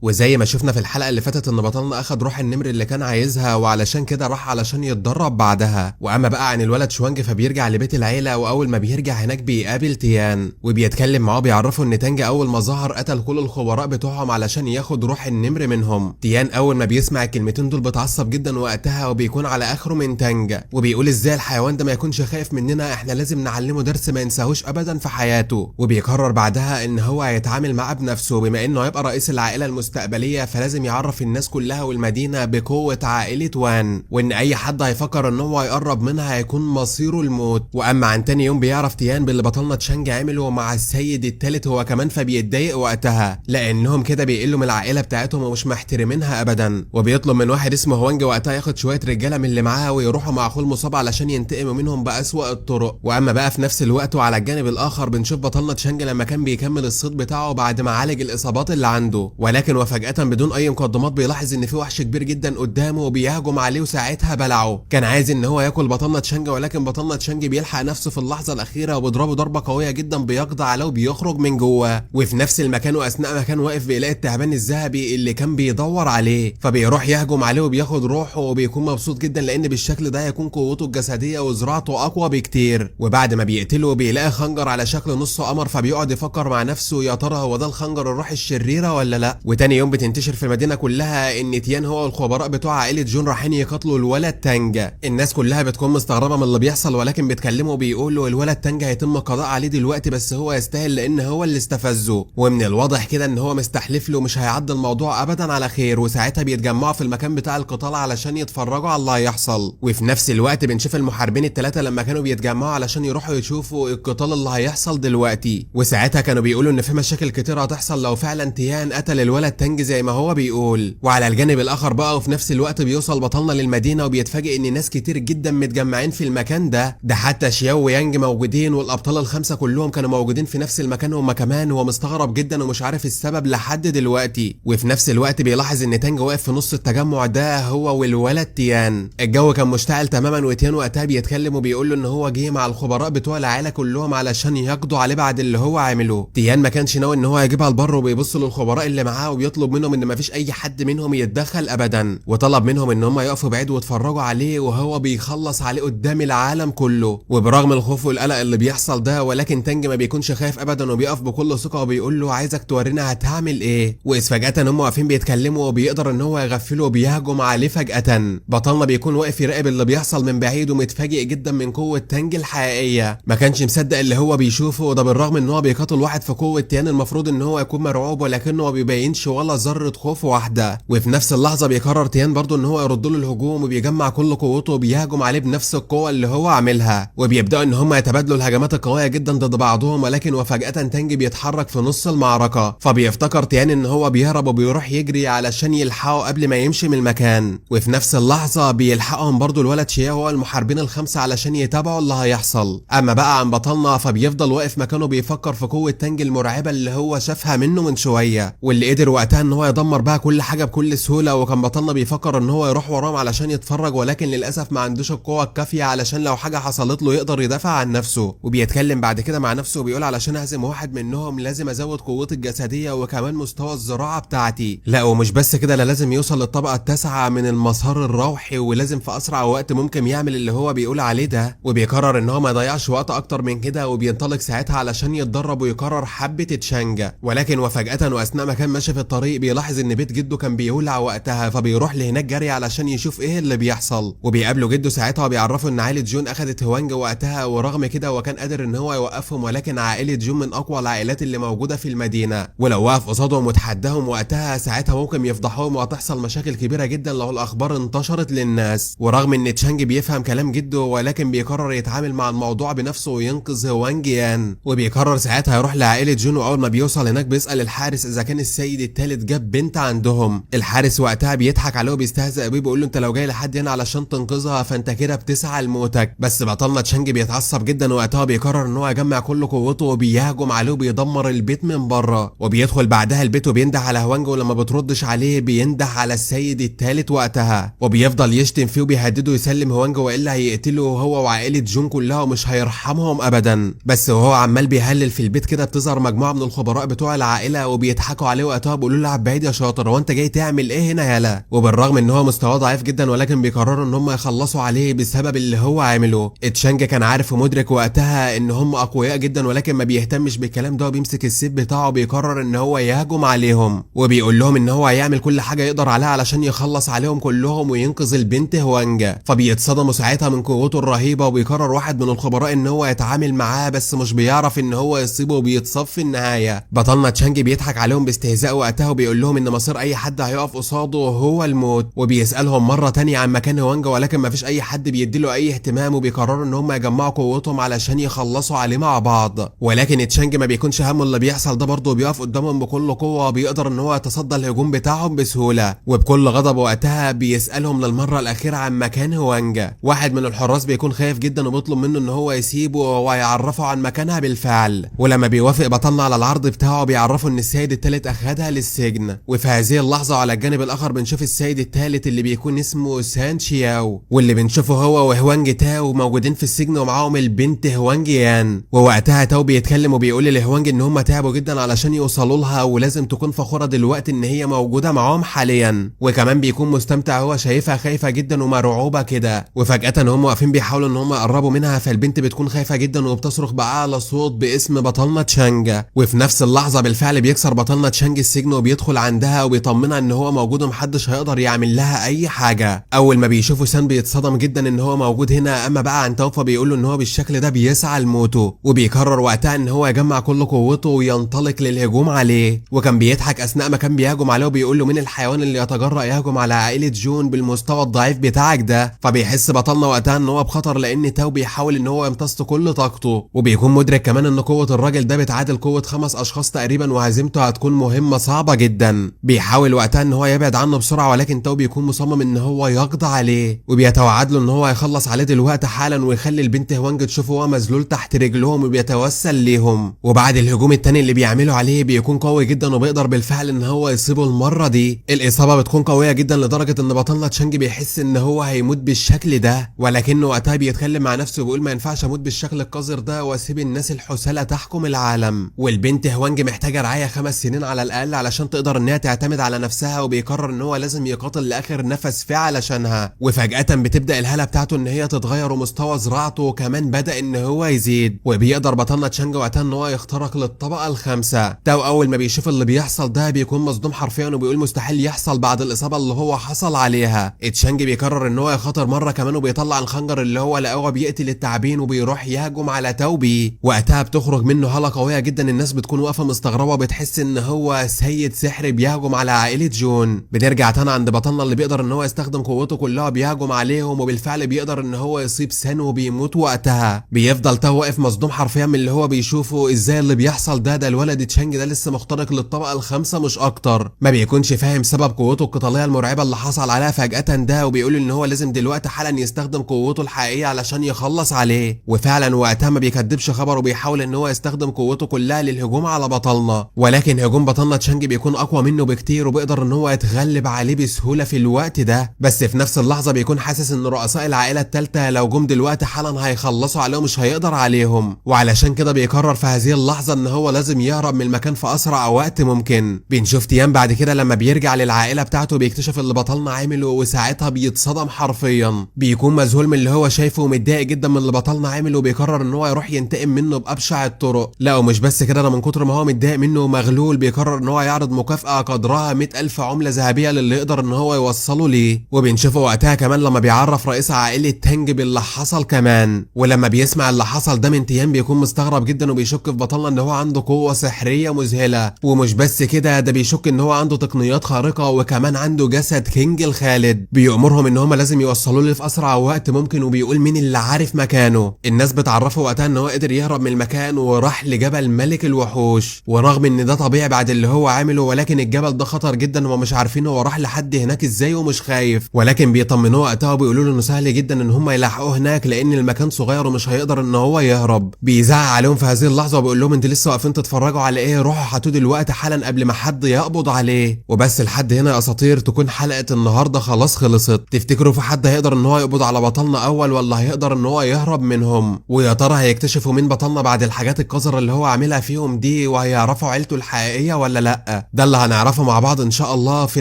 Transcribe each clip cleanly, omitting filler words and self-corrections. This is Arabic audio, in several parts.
وزي ما شفنا في الحلقة اللي فاتت ان بطلنا اخد روح النمر اللي كان عايزها، وعلشان كده راح علشان يتدرب بعدها. واما بقى عن الولد شوانج فبيرجع لبيت العيلة، واول ما بيرجع هناك بيقابل تيان وبيتكلم معاه، بيعرفه ان تانج اول ما ظهر قتل كل الخبراء بتوعهم علشان ياخد روح النمر منهم. تيان اول ما بيسمع الكلمتين دول بيتعصب جدا وقتها، وبيكون على اخره من تانج، وبيقول ازاي الحيوان ده ما يكونش خايف مننا، احنا لازم نعلمه درس ما ينساهوش ابدا في حياته. وبيقرر بعدها ان هو هيتعامل معاه بنفسه، بما انه هيبقى رئيس العائلة المستقبلية فلازم يعرف الناس كلها والمدينة بقوة عائلة وان، وان اي حد هيفكر ان هو يقرب منها هيكون مصيره الموت. واما عن تاني يوم بيعرف تيان باللي بطلنا تشانج عمله مع السيد التالت هو كمان، فبيتضايق وقتها لانهم كده بيقلوا من العائلة بتاعتهم ومش محترمينها ابدا. وبيطلب من واحد اسمه هوانج وقتها ياخد شوية رجالة من اللي معاه ويروحوا مع اخوه المصاب علشان ينتقموا منهم بأسوأ الطرق. واما بقى في نفس الوقت وعلى الجانب الاخر بنشوف بطلنا تشانج لما كان بيكمل الصيد بتاعه بعد ما عالج الاصابات اللي عنده، ولكن وفجأة بدون اي مقدمات بيلاحظ ان في وحش كبير جدا قدامه وبيهجم عليه، وساعتها بلعه. كان عايز ان هو ياكل بطلنا تشانج، ولكن بطلنا تشانج بيلحق نفسه في اللحظة الاخيرة وبيضربه ضربة قوية جدا بيقضي عليه وبيخرج من جواه. وفي نفس المكان واثناء ما كان واقف بيلاقي التعبان الذهبي اللي كان بيدور عليه، فبيروح يهجم عليه وبياخد روحه، وبيكون مبسوط جدا لان بالشكل ده هيكون قوته الجسدية وزراعته اقوى بكتير. وبعد ما بيقتله بيلاقي خنجر على شكل نص قمر، فبيقعد يفكر مع نفسه يا ترى هو ده الخنجر الروح الشريرة ولا لا. وتاني يوم بتنتشر في المدينة كلها ان تيان هو والخبراء بتوع عائلة جون رايحين يقتلوا الولد تانج. الناس كلها بتكون مستغربة من اللي بيحصل، ولكن بيتكلموا وبيقولوا الولد تانج هيتم القضاء عليه دلوقتي، بس هو يستاهل لان هو اللي استفزه، ومن الواضح كده ان هو مستحلف له مش هيعدي الموضوع ابدا على خير. وساعتها بيتجمعوا في المكان بتاع القتال علشان يتفرجوا على اللي هيحصل. وفي نفس الوقت بنشوف المحاربين الثلاثة لما كانوا بيتجمعوا علشان يروحوا يشوفوا القتال اللي هيحصل دلوقتي. وساعتها كانوا بيقولوا ان في مشاكل كتير هتحصل لو فعلا تيان قتل الولد تانج زي ما هو بيقول. وعلى الجانب الاخر بقى وفي نفس الوقت بيوصل بطلنا للمدينة وبيتفاجئ ان ناس كتير جدا متجمعين في المكان ده حتى شياو ويانج موجودين، والابطال الخمسة كلهم كانوا موجودين في نفس المكان هما كمان. هو مستغرب جدا ومش عارف السبب لحد دلوقتي. وفي نفس الوقت بيلاحظ ان تانج واقف في نص التجمع ده هو والولد تيان. الجو كان مشتعل تماما، وتيان وقتها بيتكلم وبيقول له ان هو جه مع الخبراء بتوع العائلة كلهم علشان يقضوا عليه بعد اللي هو عمله. تيان ما كانش ناوي ان هو يجيبها البر، وبيبص للخبراء اللي معاه وبيطلب منهم ان مفيش اي حد منهم يتدخل ابدا، وطلب منهم ان هم يقفوا بعيد ويتفرجوا عليه وهو بيخلص عليه قدام العالم كله. وبرغم الخوف والقلق اللي بيحصل ده، ولكن تانج ما بيكونش خايف ابدا وبيقف بكل ثقة وبيقول له عايزك تورينا هتعمل ايه. واذ فجأة هم واقفين بيتكلموا وبيقدر ان هو يغفله وبيهجم عليه فجأة. بطلنا بيكون واقف يراقب اللي بيحصل من بعيد ومتفاجئ جدا من قوة تانج الحقيقية، ما كانش مصدق اللي هو بيشوفه. وده بالرغم ان هو بيقاتل واحد في قوة تيان المفروض ان هو يكون مرعوب، ولكنه ما بيبينش ولا ذرة خوف واحدة. وفي نفس اللحظة بيقرر تيان برضه ان هو يرد له الهجوم، وبيجمع كل قوته وبيهجم عليه بنفس القوة اللي هو عاملها، وبيبدأوا ان هم يتبادلوا الهجمات القوية جدا ضد بعضهم. ولكن وفجأة تانج بيتحرك في نص المعركة، فبيفتكر تيان ان هو بيهرب وبيروح يجري علشان يلحقه قبل ما يمشي من المكان. وفي نفس اللحظة بيلحقهم برضه الولد شيا هو المحاربين الخمسة علشان يتابعوا اللي هيحصل. اما بقى عن بطلنا فبيفضل واقف مكانه بيفكر في قوة تانج المرعبة اللي هو شافها منه من شوية، واللي قدر وقتها ان هو يدمر بقى كل حاجة بكل سهولة. وكان بطلنا بيفكر ان هو يروح وراهم علشان يتفرج، ولكن للاسف ما عندوش القوة الكافية علشان لو حاجة حصلت له يقدر يدافع عن نفسه. وبيتكلم بعد كده مع نفسه وبيقول علشان اهزم واحد منهم لازم ازود قوتي الجسدية وكمان مستوى الزراعة بتاعتي. لا ومش بس كده، لا لازم يوصل للطبقة التاسعة من المسار الروحي، ولازم في اسرع وقت ممكن يعمل اللي هو بيقول عليه ده. وبيقرر ان هو ما يضيعش وقت اكتر من كده، وبينطلق ساعتها علشان يتدرب ويقرر حبة تشانجا. ولكن وفجأة واثناء ما كان ماشي في الطريق بيلاحظ ان بيت جده كان بيولع وقتها، فبيروح لهناك جري علشان يشوف ايه اللي بيحصل. وبيقابله جده ساعتها وبيعرفه ان عائلة جون اخذت هوانج وقتها، ورغم كده هو كان قادر ان هو يوقفهم، ولكن عائلة جون من اقوى العائلات اللي موجودة في المدينة، ولو وقف قصادهم وتحداهم وقتها ساعتها ممكن يفضحوهم وهتحصل مشاكل كبيرة جدا لو الاخبار انتشرت للناس. ورغم ان تشانج بيفهم كلام جده، ولكن بيقرر يتعامل مع الموضوع بنفسه وينقذ هوانج يان. وبيقرر ساعتها يروح لعائلة جون، واول ما بيوصل هناك بيسأل الحارس اذا كان السيد الثالث جاب بنت عندهم. الحارس وقتها بيضحك عليه وبيستهزئ بيه، بيقول له انت لو جاي لحد هنا علشان تنقذها فانت كده بتسعى لموتك. بس بطلنا تشانج بيتعصب جدا، وقتها بيقرر ان هو يجمع كل قوته وبيهجم عليه وبيدمر البيت من بره. وبيدخل بعدها البيت وبينده على هوانج، ولما بتردش عليه بينده على السيد الثالث وقتها، وبيفضل يشتم فيه وبيهدده يسلم هوانج والا هيقتله هو وعائلة جون كلها ومش هيرحمهم ابدا. بس وهو عمال بيهلل في البيت كده بتظهر مجموعة من الخبراء بتوع العائلة وبيضحكوا عليه وقتها بيقولوا بيقولوا له العب بعيد يا شاطر، هو انت جاي تعمل ايه هنا يالا؟ وبالرغم ان هو مستواه ضعيف جدا ولكن بيقرروا ان هم يخلصوا عليه بسبب اللي هو عمله. تشانج كان عارف ومدرك وقتها ان هم اقوياء جدا ولكن ما بيهتمش بالكلام ده، وبيمسك السيف بتاعه وبيقرر ان هو يهاجم عليهم، وبيقول لهم ان هو هيعمل كل حاجه يقدر عليها علشان يخلص عليهم كلهم وينقذ البنت هوانجا. فبيتصدموا ساعتها من قوته الرهيبه، وبيقرر واحد من الخبراء ان هو يتعامل معاه بس مش بيعرف ان هو يصيبه وبيتصاب في النهايه. بطلنا تشانج بيضحك عليهم باستهزاء وقتها وبيقول لهم ان مصير اي حد هيقف قصاده هو الموت، وبيسالهم مره تانية عن مكان هوانجا ولكن مفيش اي حد بيديله اي اهتمام، وبيقرروا ان هم يجمعوا قوتهم علشان يخلصوا عليه مع بعض. ولكن تشانج ما بيكونش همه اللي بيحصل ده برضه، وبيقف قدامهم بكل قوه وبيقدر ان هو يتصدى الهجوم بتاعهم بسهوله. وبكل غضب وقتها بيسالهم للمره الاخيره عن مكان هوانجا. واحد من الحراس بيكون خايف جدا وبيطلب منه ان هو يسيبه ويعرفه عن مكانها بالفعل، ولما بيوافق بطلنا على العرض بتاعه بيعرفوا ان السيد الثالث اخدها للسجن. وفي هذه اللحظه على الجانب الاخر بنشوف السيد الثالث اللي بيكون اسمه سان شياو، واللي بنشوفه هو وهوانج تاو موجودين في السجن ومعاهم البنت هوانج يان. ووقتها تاو بيتكلم وبيقول لهوانج ان هم تعبوا جدا علشان يوصلوا لها ولازم تكون فخوره دلوقتي ان هي موجوده معاهم حاليا، وكمان بيكون مستمتع هو شايفها خايفه جدا ومرعوبه كده. وفجاه هم واقفين بيحاولوا ان هم يقربوا منها، فالبنت بتكون خايفه جدا وبتصرخ باعلى صوت باسم بطلنا تشانج. وفي نفس اللحظه بالفعل بيكسر بطلنا تشانج السجن وبيدخل عندها وبيطمنها ان هو موجود ومحدش هيقدر يعمل لها اي حاجه. اول ما بيشوفوا سان بيتصدم جدا ان هو موجود هنا، اما بقى عن توفى بيقول له ان هو بالشكل ده بيسعى لموته، وبيقرر وقتها ان هو يجمع كل قوته وينطلق للهجوم عليه. وكان بيضحك اثناء ما كان بيهاجم عليه وبيقول له مين الحيوان اللي يتجرأ يهجم على عائله جون بالمستوى الضعيف بتاعك ده؟ فبيحس بطلنا وقتها ان هو بخطر لان تاو بيحاول ان هو يمتص كل طاقته، وبيكون مدرك كمان ان قوه الراجل ده بتعادل قوه 5 اشخاص تقريبا، وهزيمته هتكون مهمه صعبه جدا. بيحاول وقتها ان هو يبعد عنه بسرعه ولكن تاو بيكون مصمم ان هو يقضي عليه، وبيتوعد له ان هو هيخلص عليه دلوقتي حالا ويخلي البنت هوانج تشوفه وهو مذلول تحت رجلهم وبيتوسل ليهم. وبعد الهجوم التاني اللي بيعملوا عليه بيكون قوي جدا وبيقدر بالفعل ان هو يصيبه. المره دي الاصابه بتكون قويه جدا لدرجه ان بطلنا تشانج بيحس ان هو هيموت بالشكل ده، ولكنه وقتها بيتكلم مع نفسه وبيقول ما ينفعش اموت بالشكل القذر ده واسيب الناس الحسالة تحكم العالم، والبنت هوانج محتاجه رعايه 5 سنين على الاقل علشان تقدر انها تعتمد على نفسها، وبيقرر ان هو لازم يقاتل لاخر نفس فيه علشانها. وفجاه بتبدا الهاله بتاعته ان هي تتغير ومستوى زراعته كمان بدا ان هو يزيد، وبيقدر بطلنا تشانج وقتها ان هو يخترق للطبقه الخامسه. تاو اول ما بيشوف اللي بيحصل ده بيكون مصدوم حرفيا وبيقول مستحيل يحصل بعد الاصابه اللي هو حصل عليها. تشانج بيقرر ان هو يخاطر مره كمان وبيطلع الخنجر اللي هو لقوه بيقتل التعابين وبيروح يهجم على تاو بيه. وقتها بتخرج منه هاله قويه جدا، الناس بتكون واقفه مستغربه وبتحس ان هو سيد سحر بيهجم على عائله جون. بنرجع تاني عند بطلنا اللي بيقدر ان هو يستخدم قوته كلها بيهجم عليهم، وبالفعل بيقدر ان هو يصيب سان وبيموت. وقتها بيفضل تاو واقف مصدوم حرفيا من اللي هو بيشوفه، ازاي اللي بيحصل ده الولد تشانج ده لسه مخترق للطبقه الخامسه مش اكتر. ما بيكونش فاهم سبب قوته القتاليه المرعبه اللي حصل عليها فجاه ده، وبيقول ان هو لازم دلوقتي حالا يستخدم قوته الحقيقيه علشان يخلص عليه. وفعلا وقتها ما بيكدبش خبر وبيحاول ان هو يستخدم قوته كلها للهجوم على بطلنا، ولكن هجوم بطلنا تشانج بيكون اقوى منه بكتير وبيقدر ان هو يتغلب عليه بسهوله في الوقت ده. بس في نفس اللحظه بيكون حاسس ان رؤساء العائله الثالثه لو جم دلوقتي حالا هيخلصوا عليه ومش هيقدر عليهم، وعلشان كده بيقرر في هذه اللحظه ان هو لازم يهرب من المكان في اسرع وقت ممكن. بنشوف تيان بعد كده لما بيرجع للعائله بتاعته بيكتشف اللي بطلنا عامله، وساعتها بيتصدم حرفيا، بيكون مذهول من اللي هو شايفه ومتضايق جدا من اللي بطلنا عامله، وبيقرر ان هو يروح ينتقم منه بابشع الطرق. لا ومش بس كده، ده من كتر ما هو متضايق منه ومغلول بيقرر ان هو يعرض مكافاه قدرها 100,000 عمله ذهبيه للي يقدر ان هو يوصله ليه. وبنشوفه وقتها كمان لما بيعرف رئيس عائله تانج باللي حصل كمان، ولما بيسمع اللي حصل ده من تيان بيكون مستغرب جدا وبيشك في بطلنا ان هو عنده قوه سحريه مذهله. ومش بس كده، ده بيشك ان هو عنده تقنيات خارقه وكمان عنده جسد كينج الخالد. بيأمرهم ان هم لازم يوصلوا له في اسرع وقت ممكن، وبيقول مين اللي عارف مكانه. الناس بتعرفه وقتها ان هو قدر يهرب من المكان وراح لجبل ملك الوحوش، ورغم ان ده طبيعي بعد اللي هو عامله ولكن الجبل ده خطر جدا، هم مش عارفين هو راح لحد هناك ازاي ومش خايف، ولكن بيطمنوه وقتها وبيقولوا له انه سهل جدا ان هم يلاحقوه هناك لان المكان صغير ومش هيقدر ان هو يهرب. بيزعق عليهم في هذه اللحظه وبيقول لهم انتوا لسه واقفين تتفرجوا على ايه؟ روحوا هاتوه دلوقتي حالا قبل ما حد يقبض عليه. وبس لحد هنا يا اساطير تكون حلقه النهارده خلاص خلصت. تفتكروا في حد هيقدر ان هو يقبض على بطلنا اول ولا هيقدر ان هو يهرب منهم؟ ويا ترى هيكتشفوا مين بطلنا بعد الحاجات القذره اللي هو عاملها فيهم دي، وهيعرفوا عيلته الحقيقيه ولا لا؟ كده؟ ده اللي هنعرفه مع بعض ان شاء الله في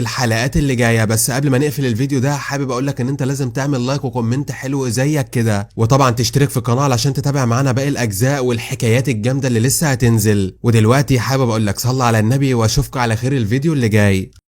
الحلقات اللي جايه. بس قبل ما نقفل الفيديو ده حابب اقول لك ان انت لازم تعمل لايك وكومنت حلو زيك كده، وطبعا تشترك في القناه علشان تتابع معانا باقي الاجزاء والحكايات الجامده اللي لسه هتنزل. ودلوقتي حابب اقول لك صلى على النبي واشوفكم على خير الفيديو اللي جاي.